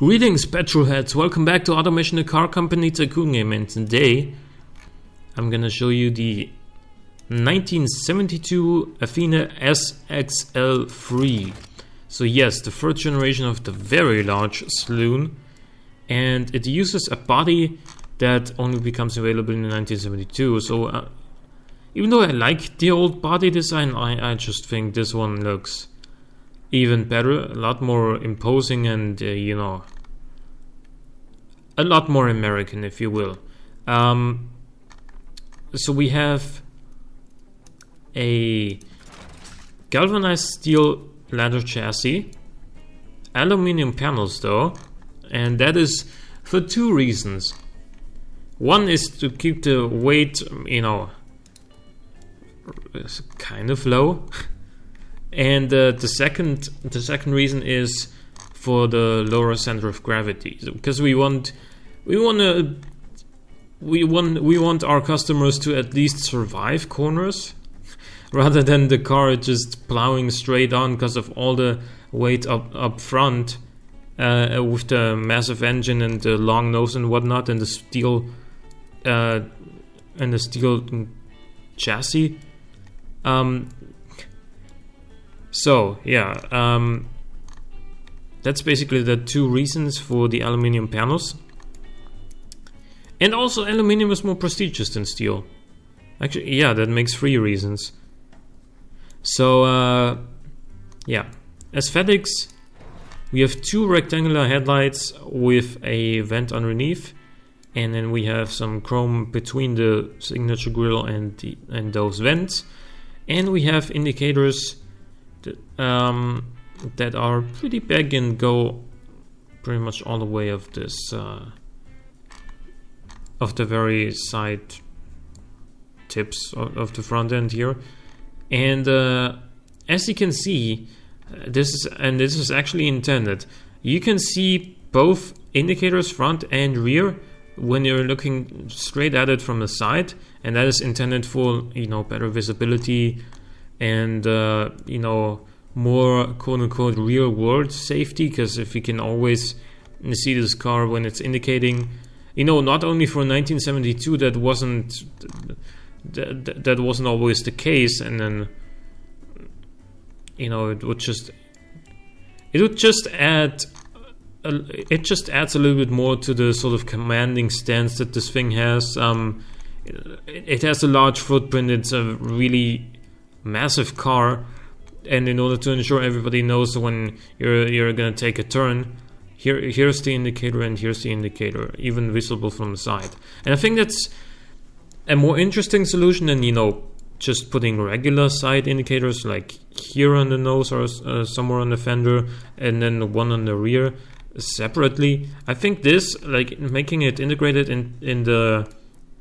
Greetings, petrolheads! Welcome back to Automation the Car Company Tycoon Game, and today I'm gonna show you the 1972 Athena SXL3. So yes, the third generation of the very large saloon, and it uses a body that only becomes available in 1972. So even though I like the old body design, I just think this one looks even better, a lot more imposing, and you know, a lot more American, if you will. So we have a galvanized steel leather chassis, aluminum panels though, and that is for two reasons. One is to keep the weight, you know, kind of low. And the second reason is for the lower center of gravity, because we want our customers to at least survive corners, rather than the car just plowing straight on because of all the weight up front, with the massive engine and the long nose and whatnot, and the steel chassis. So yeah, that's basically the two reasons for the aluminum panels. And also aluminum is more prestigious than steel. Actually, yeah, that makes three reasons. So yeah, aesthetics, we have two rectangular headlights with a vent underneath, and then we have some chrome between the signature grille and those vents, and we have indicators that are pretty big and go pretty much all the way of this of the very side tips of the front end here. And as you can see, this is actually intended. You can see both indicators, front and rear, when you're looking straight at it from the side, and that is intended for, you know, better visibility and you know, more quote-unquote real-world safety, because if you can always see this car when it's indicating, you know, not only for 1972 that wasn't always the case, and then, you know, it just adds a little bit more to the sort of commanding stance that this thing has. It has a large footprint. It's a really massive car, and in order to ensure everybody knows when you're gonna take a turn, here's the indicator and here's the indicator, even visible from the side. And I think that's a more interesting solution than, you know, just putting regular side indicators like here on the nose or somewhere on the fender, and then the one on the rear separately. I think this, like, making it integrated in the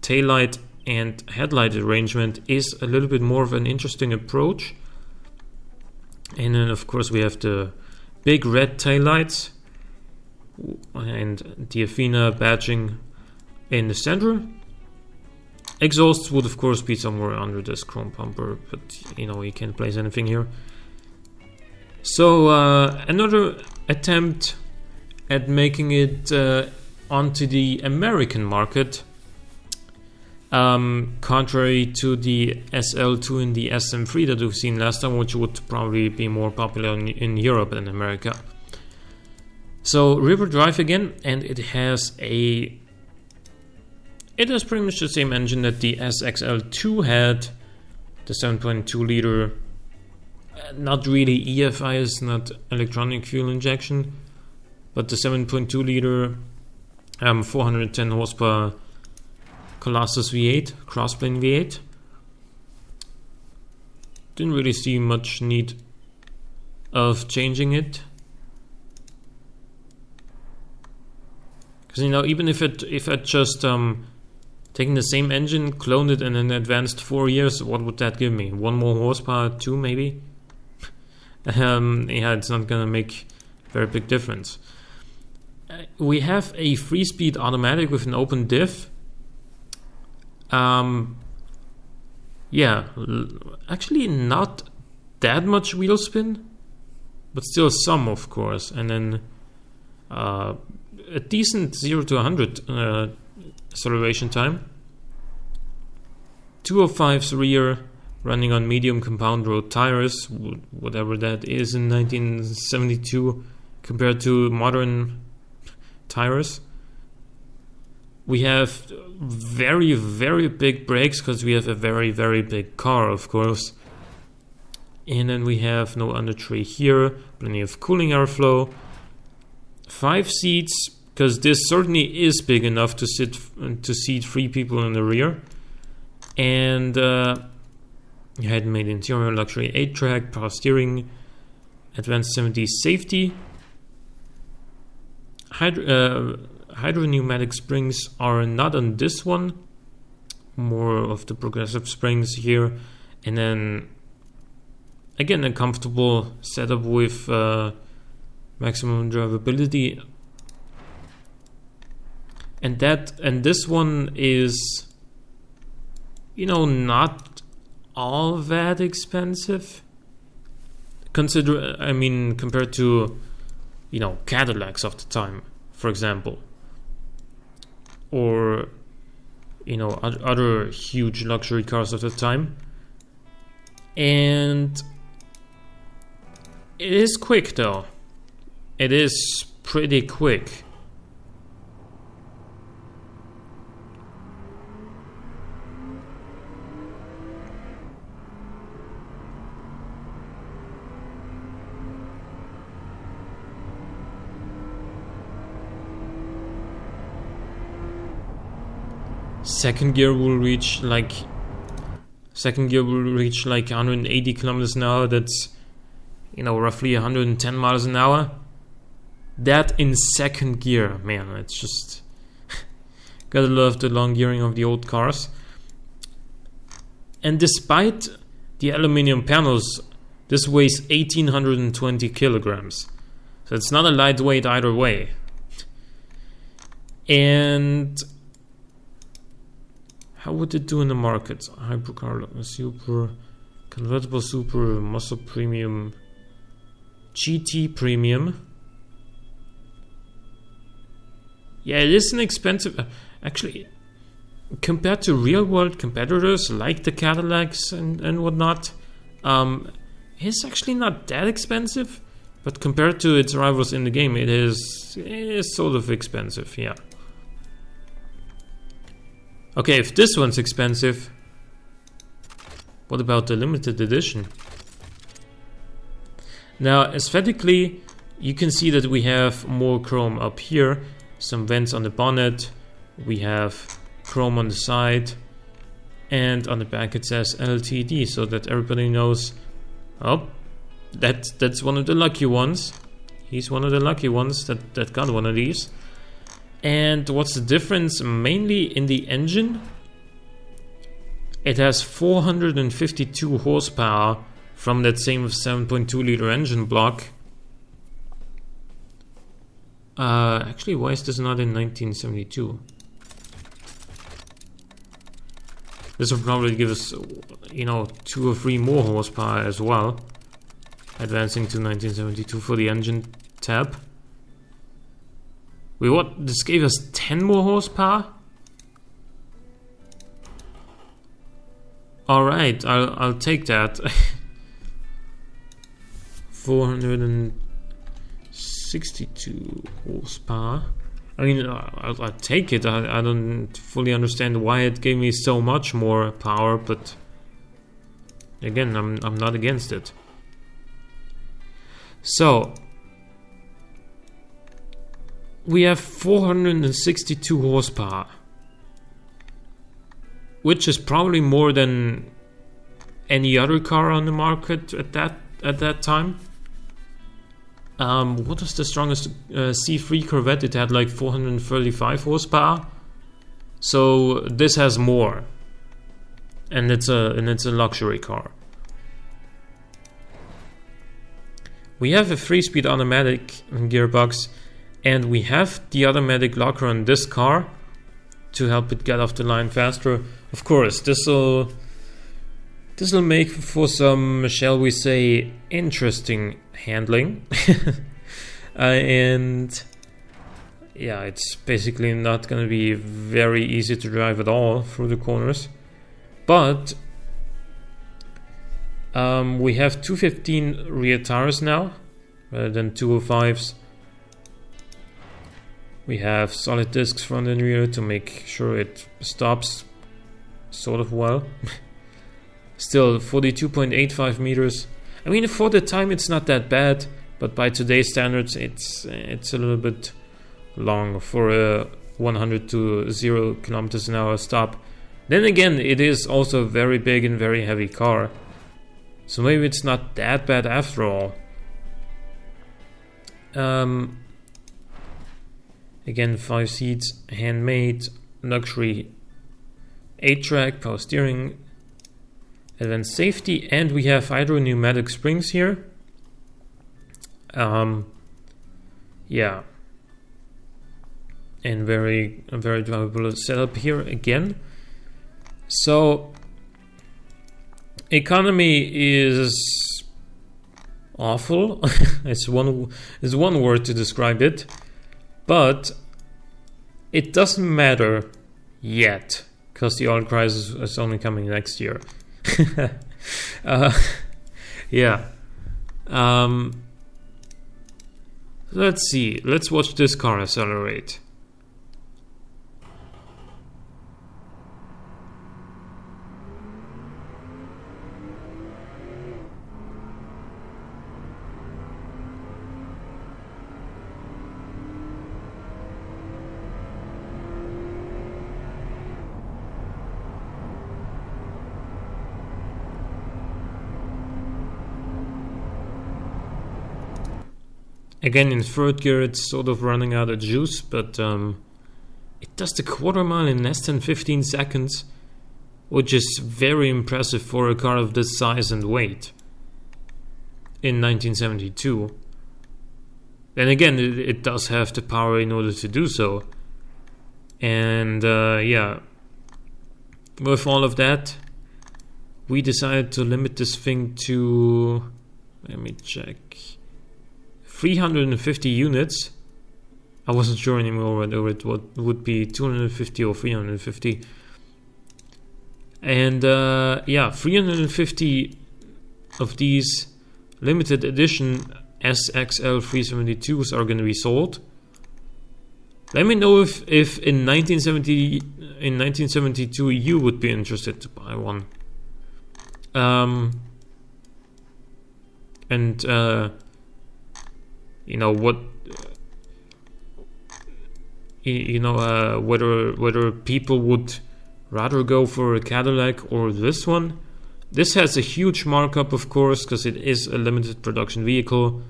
taillight and headlight arrangement, is a little bit more of an interesting approach. And then of course we have the big red taillights and the Athena badging in the center. Exhausts would of course be somewhere under this chrome bumper, but you know, you can't place anything here. So another attempt at making it onto the American market, contrary to the SL2 and the SM3 that we've seen last time, which would probably be more popular in Europe than America. So rear drive again, and it has pretty much the same engine that the SXL2 had, the 7.2 liter, not really EFI, is not electronic fuel injection, but the 7.2 liter 410 horsepower Colossus V8, crossplane V8. Didn't really see much need of changing it, because, you know, even if it just taking the same engine, cloned it, and then advanced 4 years, what would that give me? One more horsepower, two maybe? Yeah, it's not gonna make a very big difference. We have a 3-speed automatic with an open diff. Yeah, actually not that much wheel spin, but still some, of course. And then a decent 0 to 100 acceleration time. 205's rear, running on medium compound road tires, whatever that is in 1972 compared to modern tires. We have very, very big brakes because we have a very, very big car, of course. And then we have no under tray here, plenty of cooling airflow. 5 seats, because this certainly is big enough to seat 3 people in the rear. And head-made interior, luxury 8-track, power steering, advanced 70s safety. Hydro pneumatic springs are not on this one, more of the progressive springs here. And then again, a comfortable setup with maximum drivability. And this one is, not all that expensive. Compared to, Cadillacs of the time, for example, or other huge luxury cars of the time. And it is quick, though. It is pretty quick. Second gear will reach like 180 kilometers an hour. That's roughly 110 miles an hour. That in second gear, man, it's just gotta love the long gearing of the old cars. And despite the aluminum panels, this weighs 1820 kilograms, so it's not a lightweight either way. And how would it do in the market? Hypercar, super, convertible super, muscle premium, GT premium. Yeah, it is an expensive. Actually, compared to real world competitors like the Cadillacs and whatnot, it's actually not that expensive. But compared to its rivals in the game, it is sort of expensive, yeah. Okay, if this one's expensive, what about the limited edition? Now, aesthetically, you can see that we have more chrome up here, some vents on the bonnet, we have chrome on the side, and on the back it says LTD, so that everybody knows, oh, that's one of the lucky ones. He's one of the lucky ones that got one of these. And what's the difference? Mainly in the engine. It has 452 horsepower from that same 7.2 liter engine block. Actually, why is this not in 1972? This will probably give us, 2 or 3 more horsepower as well. Advancing to 1972 for the engine tab. Wait, what? This gave us 10 more horsepower? Alright, I'll take that. 462 horsepower. I mean, I'll take it. I don't fully understand why it gave me so much more power, but again, I'm not against it. So we have 462 horsepower, which is probably more than any other car on the market at that time. What was the strongest C3 Corvette? It had like 435 horsepower. So this has more, and it's a luxury car. We have a 3-speed automatic gearbox, and we have the automatic locker on this car to help it get off the line faster. Of course, this will make for some, shall we say, interesting handling. And yeah, it's basically not going to be very easy to drive at all through the corners. But we have 215 rear tires now rather than 205s. We have solid discs front and rear to make sure it stops sort of well. Still 42.85 meters. I mean, for the time it's not that bad, but by today's standards it's a little bit long for a 100 to 0 kilometers an hour stop. Then again, it is also a very big and very heavy car, so maybe it's not that bad after all. Again, 5 seats, handmade, luxury 8-track, power steering, advanced safety, and we have hydro pneumatic springs here. Yeah, and a very drivable setup here again. So economy is awful. It's one word to describe it, but it doesn't matter yet because the oil crisis is only coming next year. Yeah. Let's see. Let's watch this car accelerate. Again, in third gear, it's sort of running out of juice, but it does the quarter mile in less than 15 seconds, which is very impressive for a car of this size and weight in 1972. Then again, it does have the power in order to do so. And yeah, with all of that, we decided to limit this thing to, let me check, 350 units. I wasn't sure anymore whether it would be 250 or 350. And yeah, 350 of these limited edition SXL372s are going to be sold. Let me know if in 1972 you would be interested to buy one. And you know what, whether people would rather go for a Cadillac or this one. This has a huge markup, of course, because it is a limited production vehicle.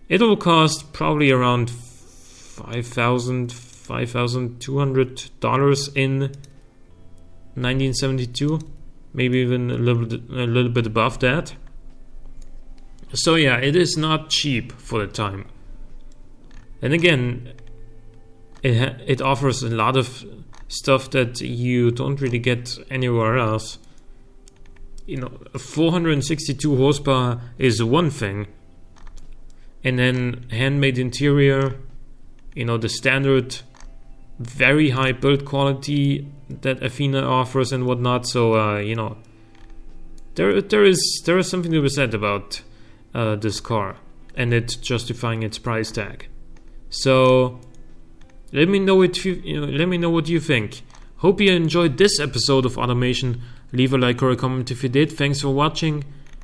It will cost probably around $5,200 in 1972, maybe even a little bit above that. So yeah, it is not cheap for the time. And again, it offers a lot of stuff that you don't really get anywhere else. 462 horsepower is one thing, and then handmade interior, the standard very high build quality that Athena offers and whatnot. So there is something to be said about this car and it justifying its price tag. So let me know what you think. Hope you enjoyed this episode of Automation. Leave a like or a comment if you did. Thanks for watching.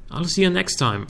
I'll see you next time.